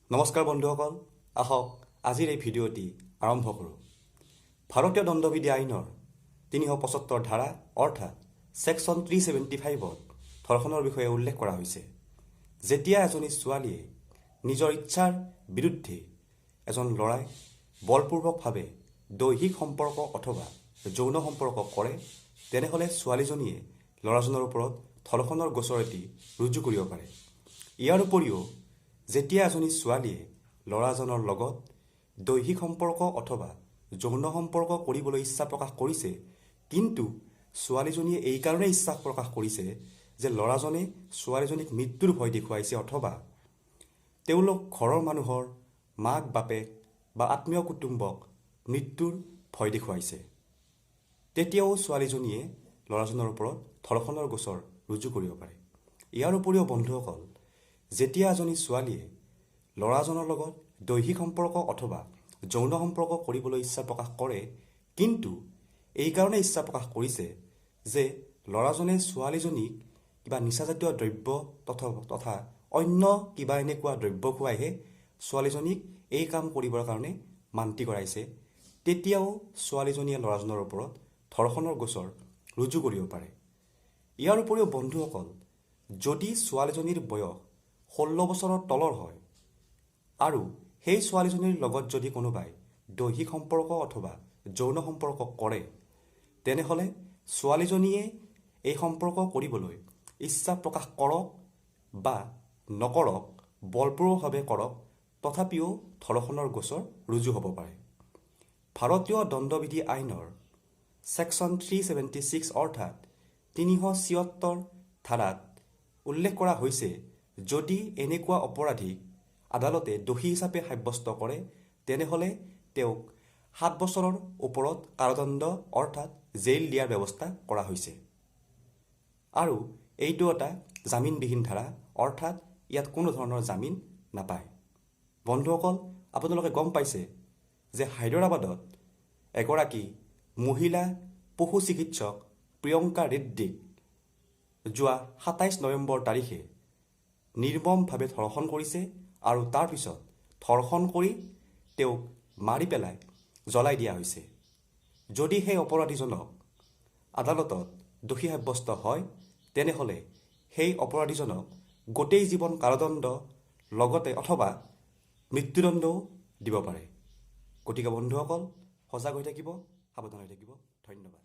নমস্কাৰ বন্ধুসকল, আহক আজিৰ এই ভিডিঅ'টি আৰম্ভ কৰোঁ। ভাৰতীয় দণ্ডবিধি আইনৰ ৩৭৫ ধাৰা অৰ্থাৎ ছেকশ্যন 375ত ধৰ্ষণৰ বিষয়ে উল্লেখ কৰা হৈছে। যেতিয়া এজনী ছোৱালীয়ে নিজৰ ইচ্ছাৰ বিৰুদ্ধে এজন ল'ৰাই বলপূৰ্বকভাৱে দৈহিক সম্পৰ্ক অথবা যৌন সম্পৰ্ক কৰে, তেনেহ'লে ছোৱালীজনীয়ে ল'ৰাজনৰ ওপৰত ধৰ্ষণৰ গোচৰ এটি ৰুজু কৰিব পাৰে। ইয়াৰ উপৰিও যেতিয়া এজনী ছোৱালীয়ে ল'ৰাজনৰ লগত দৈহিক সম্পৰ্ক অথবা যৌন সম্পৰ্ক কৰিবলৈ ইচ্ছা প্ৰকাশ কৰিছে, কিন্তু ছোৱালীজনীয়ে এই কাৰণে ইচ্ছা প্ৰকাশ কৰিছে যে ল'ৰাজনে ছোৱালীজনীক মৃত্যুৰ ভয় দেখুৱাইছে অথবা তেওঁলোক ঘৰৰ মানুহৰ মাক বাপেক বা আত্মীয় কুটুম্বক মৃত্যুৰ ভয় দেখুৱাইছে, তেতিয়াও ছোৱালীজনীয়ে ল'ৰাজনৰ ওপৰত ধৰ্ষণৰ গোচৰ ৰুজু কৰিব পাৰে। ইয়াৰ উপৰিও বন্ধুসকল, যেতিয়া এজনী ছোৱালীয়ে ল'ৰাজনৰ লগত দৈহিক সম্পৰ্ক অথবা যৌন সম্পৰ্ক কৰিবলৈ ইচ্ছা প্ৰকাশ কৰে, কিন্তু এই কাৰণে ইচ্ছা প্ৰকাশ কৰিছে যে ল'ৰাজনে ছোৱালীজনীক কিবা নিচাজাতীয় দ্ৰব্য তথা অন্য কিবা এনেকুৱা দ্ৰব্য খুৱাইহে ছোৱালীজনীক এই কাম কৰিবৰ কাৰণে মান্তি কৰাইছে, তেতিয়াও ছোৱালীজনীয়ে ল'ৰাজনৰ ওপৰত ধৰ্ষণৰ গোচৰ ৰুজু কৰিব পাৰে। ইয়াৰ উপৰিও বন্ধুসকল, যদি ছোৱালীজনীৰ বয়স 16 বছৰৰ তলৰ হয় আৰু সেই ছোৱালীজনীৰ লগত যদি কোনোবাই দৈহিক সম্পৰ্ক অথবা যৌন সম্পৰ্ক কৰে, তেনেহ'লে ছোৱালীজনীয়ে এই সম্পৰ্ক কৰিবলৈ ইচ্ছা প্ৰকাশ কৰক বা নকৰক, বলপূৰ্বকভাৱে কৰক, তথাপিও ধৰ্ষণৰ গোচৰ ৰুজু হ'ব পাৰে। ভাৰতীয় দণ্ডবিধি আইনৰ ছেকশ্যন 376 অৰ্থাৎ 376 ধাৰাত উল্লেখ কৰা হৈছে, যদি এনেকুৱা অপৰাধীক আদালতে দোষী হিচাপে সাব্যস্ত কৰে, তেনেহ'লে তেওঁক 7 বছৰৰ ওপৰত কাৰাদণ্ড অৰ্থাৎ জেইল দিয়াৰ ব্যৱস্থা কৰা হৈছে। আৰু এইটো এটা জামিনবিহীন ধাৰা অৰ্থাৎ ইয়াত কোনো ধৰণৰ জামিন নাপায়। বন্ধুসকল, আপোনালোকে গম পাইছে যে হায়দৰাবাদত এগৰাকী মহিলা পশু চিকিৎসক প্ৰিয়ংকা ৰেড্ডীক যোৱা 27 নৱেম্বৰ তাৰিখে নিৰ্মমভাৱে ধৰ্ষণ কৰিছে আৰু তাৰপিছত ধৰ্ষণ কৰি তেওঁক মাৰি পেলাই জ্বলাই দিয়া হৈছে। যদি সেই অপৰাধীজনক আদালতত দোষী সাব্যস্ত হয়, তেনেহ'লে সেই অপৰাধীজনক গোটেই জীৱন কাৰাদণ্ড লগতে অথবা মৃত্যুদণ্ডও দিব পাৰে। গতিকে বন্ধুসকল, সজাগ হৈ থাকিব, সাৱধান হৈ থাকিব। ধন্যবাদ।